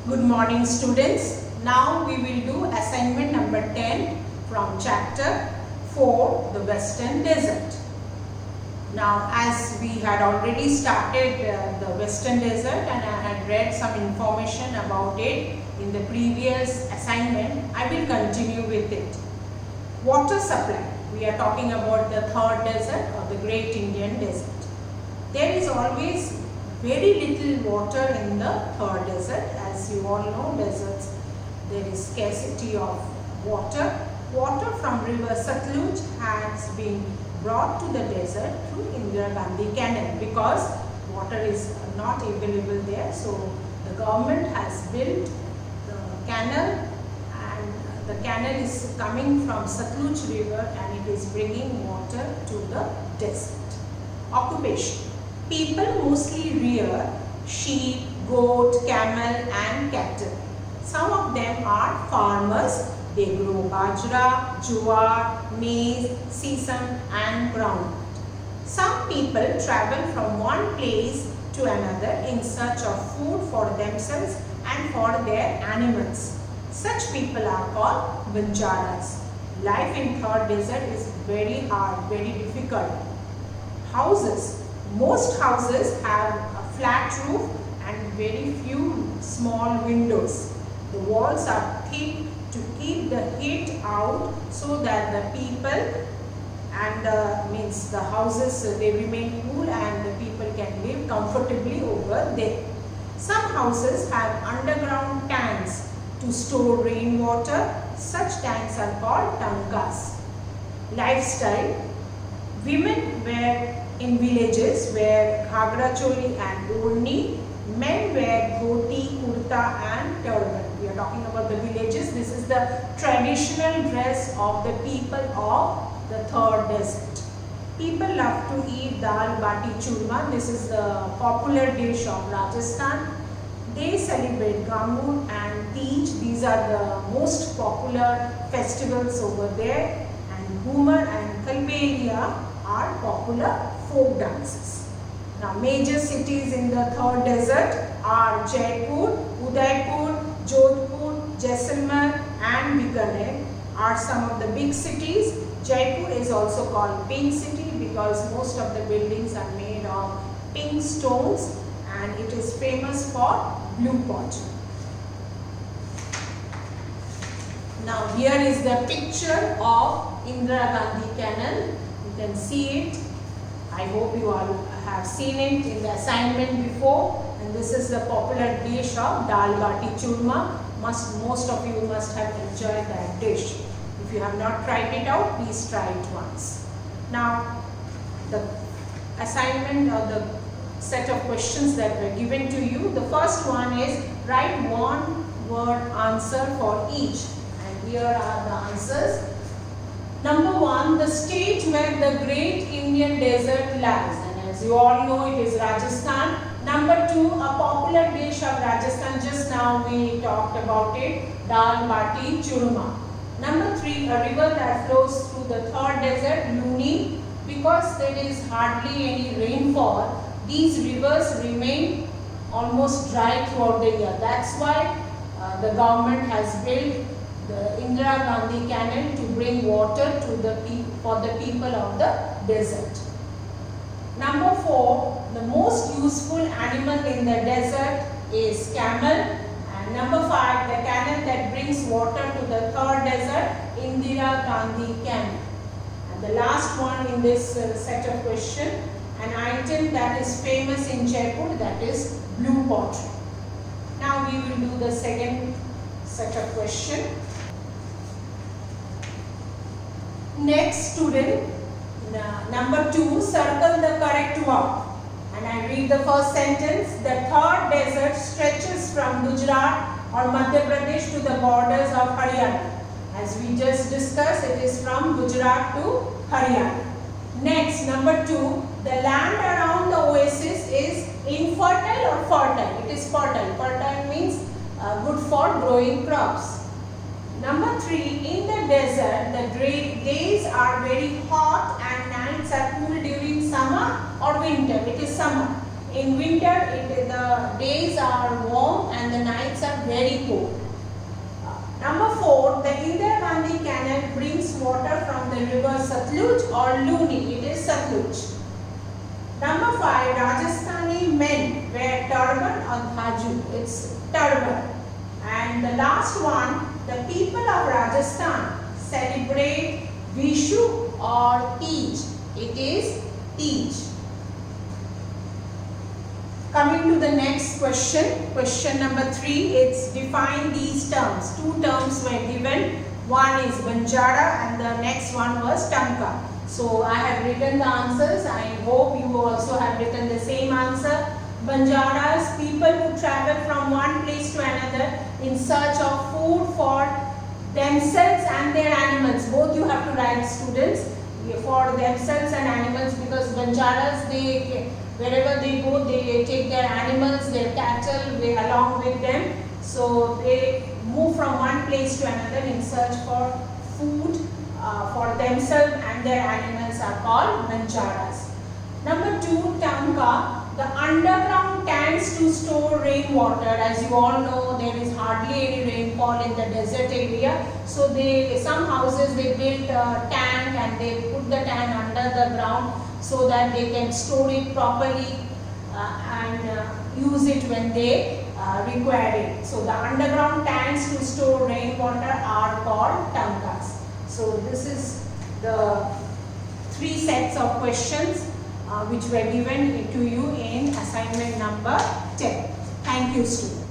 Good morning students. Now we will do assignment number 10 from chapter 4, the Western Desert. Now as we had already started the Western Desert and I had read some information about it in the previous assignment, I will continue with it. Water supply. We are talking about the third desert or the Great Indian Desert. There is always very little water in the third desert. As you all know, deserts, there is scarcity of water. Water from river Satluj has been brought to the desert through Indira Gandhi Canal because water is not available there. So the government has built the canal, and the canal is coming from Satluj river and it is bringing water to the desert. Occupation. People mostly rear sheep, goat, camel and cattle. Some of them are farmers. They grow bajra, jowar, maize, sesame and groundnut. Some people travel from one place to another in search of food for themselves and for their animals. Such people are called banjaras. Life in third desert is very hard, very difficult. Houses. Most houses have a flat roof and very few small windows. The walls are thick to keep the heat out so that the people and the houses they remain cool and the people can live comfortably over there. Some houses have underground tanks to store rainwater. Such tanks are called tankas. Lifestyle. Women wear in villages wear ghagra choli and odhni. Men wear dhoti, kurta and turban. We are talking about the villages. This is the traditional dress of the people of the third desert. People love to eat dal bati churma. This is the popular dish of Rajasthan. They celebrate Gangur and Teej. These are the most popular festivals over there. And Ghumar and Kalbelia are popular folk dances. Now major cities in the third desert are Jaipur, Udaipur, Jodhpur, Jaisalmer and Bikaner are some of the big cities. Jaipur is also called Pink City because most of the buildings are made of pink stones and it is famous for blue pottery. Now here is the picture of Indira Gandhi Canal. You can see it. I hope you all have seen it in the assignment before, and this is the popular dish of dal bati churma. Most of you must have enjoyed that dish. If you have not tried it out, please try it once. Now the assignment or the set of questions that were given to you, the first one is write one word answer for each, and here are the answers. Number 1, the state where the Great Indian Desert lies, and as you all know it is Rajasthan. Number 2, a popular dish of Rajasthan, just now we talked about it, dal bati churma. Number 3, a river that flows through the third desert, Luni. Because there is hardly any rainfall, these rivers remain almost dry throughout the year. That's why the government has built the Indira Gandhi Canal to bring water to for the people of the desert. Number 4, the most useful animal in the desert is camel. And number 5, the canal that brings water to the third desert, Indira Gandhi Canal. And the last one in this set of question, an item that is famous in Jaipur, that is blue pottery. Now we will do the second set of question. Next student, number 2, circle the correct verb. And I read the first sentence. The third desert stretches from Gujarat or Madhya Pradesh to the borders of Haryana. As we just discussed, it is from Gujarat to Haryana. Next, number 2, the land around the oasis is infertile or fertile. It is fertile. Fertile means good for growing crops. Number 3, in the desert, the days are very hot and nights are cool during summer or winter. It is summer. In winter, the days are warm and the nights are very cold. Number 4, the Indira Gandhi Canal brings water from the river Satluj or Luni. It is Satluj. Number 5, Rajasthani men wear turban or dhaju. It's turban. And the last one, the people of Rajasthan celebrate Vishu or Tej. It is Tej. Coming to the next question, question number 3, it's define these terms. 2 terms were given. One is Banjara and the next one was Tanka. So I have written the answers. I hope you also have written the same answer. Banjaras, people who travel from one place to another in search of food for themselves and their animals. Both you have to write, students, for themselves and animals, because Banjaras, wherever they go, they take their animals, their cattle along with them. So they move from one place to another in search for food for themselves and their animals are called Banjaras. Number 2, Tanka. The underground tanks to store rainwater. As you all know, there is hardly any rainfall in the desert area. So some houses they build a tank and they put the tank under the ground so that they can store it properly and use it when they require it. So the underground tanks to store rainwater are called tankas. So this is the 3 sets of questions which were given to you in assignment number 10. Thank you, students.